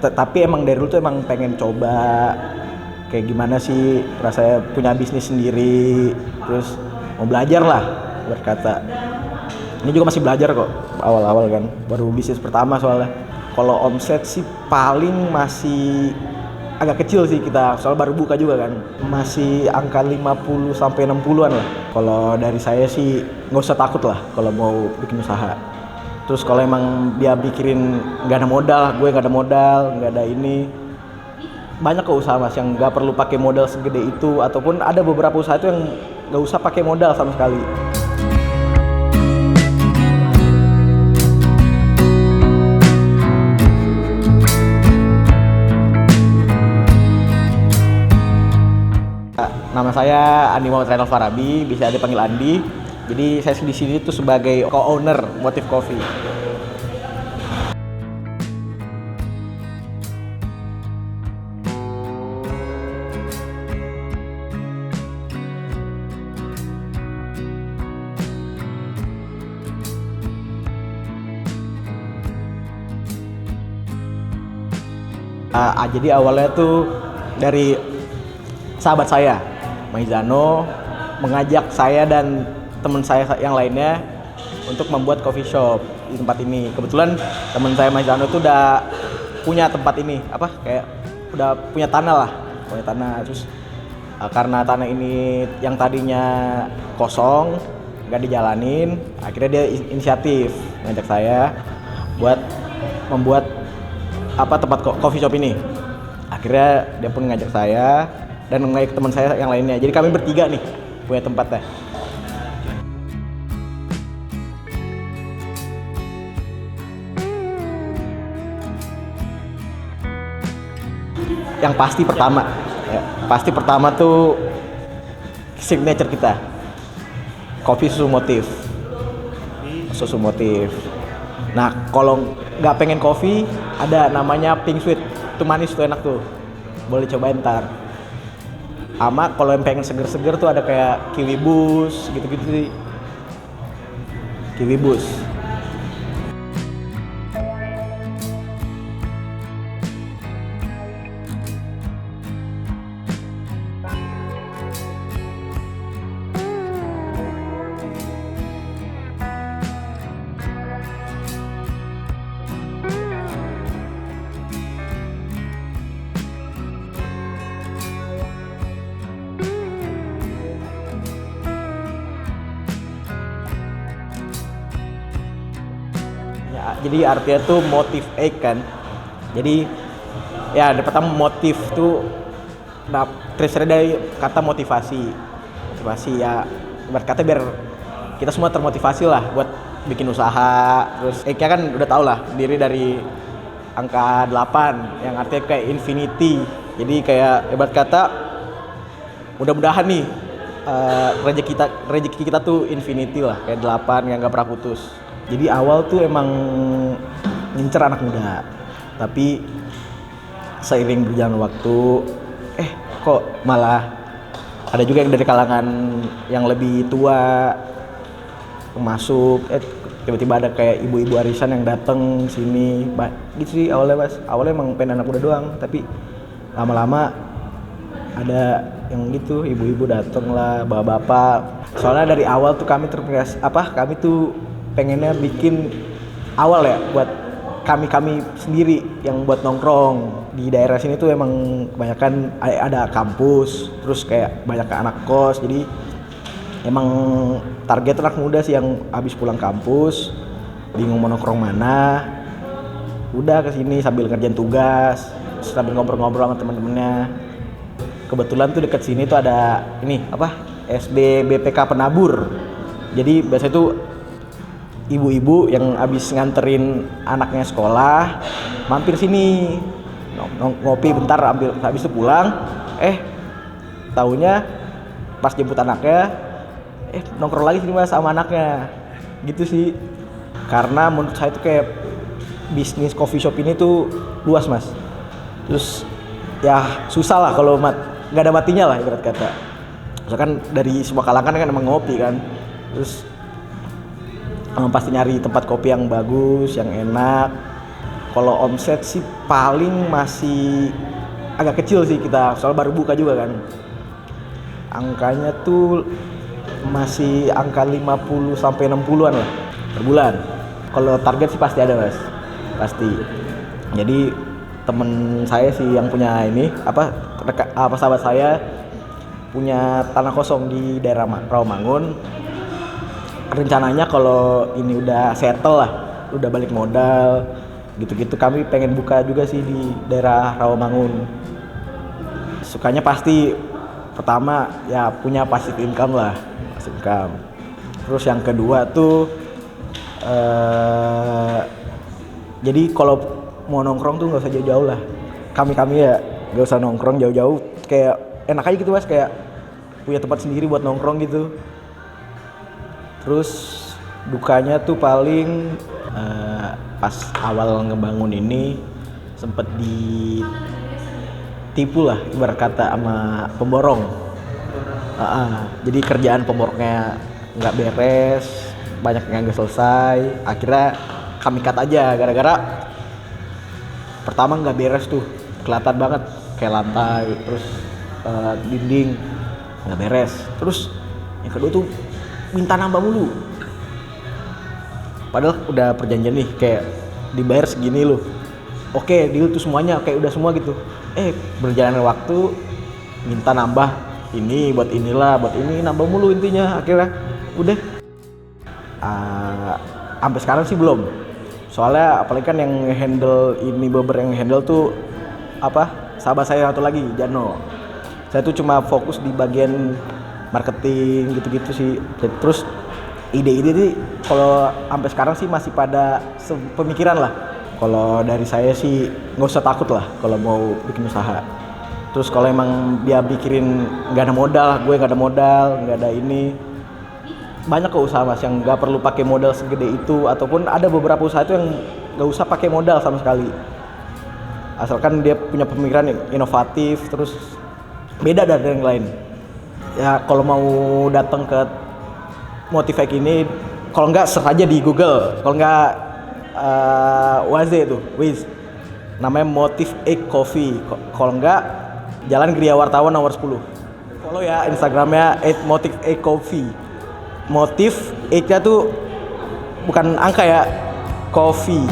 Tapi emang dari dulu tuh emang pengen coba kayak gimana sih rasanya punya bisnis sendiri, terus mau belajar lah berkata. Ini juga masih belajar kok, awal-awal kan, baru bisnis pertama soalnya. Kalau omset sih paling masih agak kecil sih kita, soal baru buka juga kan. Masih angka 50 sampai 60-an lah. Kalau dari saya sih nggak usah takut lah kalau mau bikin usaha. Terus kalau emang dia pikirin nggak ada modal, gue nggak ada modal, nggak ada ini, banyak kok usaha mas yang nggak perlu pakai modal segede itu, ataupun ada beberapa usaha itu yang nggak usah pakai modal sama sekali. Nama saya Andi Muhammad Renal Farabi, bisa dipanggil Andi. Jadi saya di sini tuh sebagai co-owner Motif Coffee. Jadi awalnya tuh dari sahabat saya, Maizano, mengajak saya dan teman saya yang lainnya untuk membuat coffee shop di tempat ini. Kebetulan teman saya Maizano itu udah punya tempat ini, kayak udah punya tanah lah, punya tanah. Terus karena tanah ini yang tadinya kosong, nggak dijalanin, akhirnya dia inisiatif ngajak saya buat membuat tempat coffee shop ini. Akhirnya dia pun ngajak saya dan ngajak teman saya yang lainnya. Jadi kami bertiga nih punya tempatnya. Yang pasti pertama tuh signature kita, kopi susu motif. Nah kalau nggak pengen kopi, ada namanya pink sweet, itu manis tuh, enak tuh, boleh cobain ntar. Sama kalau yang pengen seger-seger tuh ada kayak kiwi bus gitu-gitu sih. Kiwi bus. Jadi artinya tuh motif egg kan. Jadi ya pertama motif tuh terserah dari kata motivasi ya, berkata biar kita semua termotivasi lah buat bikin usaha. Terus egg-nya kan udah tau lah diri dari angka 8 yang artinya kayak infinity. Jadi kayak ibarat kata mudah-mudahan nih rezeki kita tuh infinity lah, kayak 8 yang nggak pernah putus. Jadi awal tuh emang ngincer anak muda, tapi seiring berjalan waktu, kok malah ada juga yang dari kalangan yang lebih tua masuk. Tiba-tiba ada kayak ibu-ibu arisan yang dateng sini, gitu sih awalnya mas. Awalnya emang pengen anak muda doang, tapi lama-lama ada yang gitu, ibu-ibu dateng lah, bapak-bapak. Soalnya dari awal tuh kami kami tuh pengennya bikin awal ya buat kami sendiri yang buat nongkrong di daerah sini tuh. Emang kebanyakan ada kampus, terus kayak banyak anak kos. Jadi emang target anak muda sih yang habis pulang kampus bingung mau nongkrong mana, udah kesini sambil ngerjain tugas, sambil ngobrol-ngobrol sama temen-temennya. Kebetulan tuh deket sini tuh ada ini SD BPK Penabur. Jadi biasanya tuh ibu-ibu yang habis nganterin anaknya sekolah mampir sini ngopi bentar, habis itu pulang. Taunya pas jemput anaknya nongkrong lagi sini mas sama anaknya, gitu sih. Karena menurut saya tuh kayak bisnis coffee shop ini tuh luas mas. Terus ya susah lah kalau nggak ada matinya lah ibarat kata. Misalkan dari semua kalangan kan emang ngopi kan. Terus pasti nyari tempat kopi yang bagus, yang enak. Kalau omset sih paling masih agak kecil sih kita, soal baru buka juga kan. Angkanya tuh masih angka 50 sampai 60-an lah per bulan. Kalau target sih pasti ada, Mas. Pasti. Jadi temen saya sih yang punya ini sahabat saya punya tanah kosong di daerah Rawamangun. Rencananya kalau ini udah settle lah, udah balik modal gitu-gitu, kami pengen buka juga sih di daerah Rawamangun. Sukanya pasti pertama ya punya passive income lah, passive income. Terus yang kedua tuh jadi kalau mau nongkrong tuh nggak usah jauh-jauh lah. Kami ya nggak usah nongkrong jauh-jauh, kayak enak aja gitu, Mas, kayak punya tempat sendiri buat nongkrong gitu. Terus dukanya tuh paling pas awal ngebangun ini sempet ditipu lah ibarat kata sama pemborong. Jadi kerjaan pemborongnya nggak beres, banyak yang nggak selesai. Akhirnya kami cut aja gara-gara pertama nggak beres tuh, kelihatan banget kayak lantai, terus dinding nggak beres. Terus yang kedua tuh minta nambah mulu. Padahal udah perjanjian nih kayak dibayar segini loh. Oke, deal tuh semuanya kayak udah semua gitu. Berjalannya waktu minta nambah ini buat inilah, buat ini, nambah mulu intinya. Akhirnya udah sampai sekarang sih belum. Soalnya apalagi kan yang handle ini, yang handle tuh sahabat saya satu lagi, Jano. Saya tuh cuma fokus di bagian marketing gitu-gitu sih. Terus ide-ide sih kalau sampai sekarang sih masih pada pemikiran lah. Kalau dari saya sih nggak usah takut lah kalau mau bikin usaha. Terus kalau emang dia pikirin nggak ada modal, gue nggak ada modal, nggak ada ini, banyak kok usaha, Mas, yang nggak perlu pakai modal segede itu, ataupun ada beberapa usaha itu yang nggak usah pakai modal sama sekali. Asalkan dia punya pemikiran yang inovatif, terus beda dari yang lain. Ya kalau mau datang ke Motivate ini, kalau nggak search aja di Google, kalau nggak Wiz, namanya Motivate Coffee. Kalau nggak Jalan Gria Wartawan nomor 10. Follow ya Instagramnya @motivate_coffee. Motif 8-nya tuh bukan angka ya, coffee.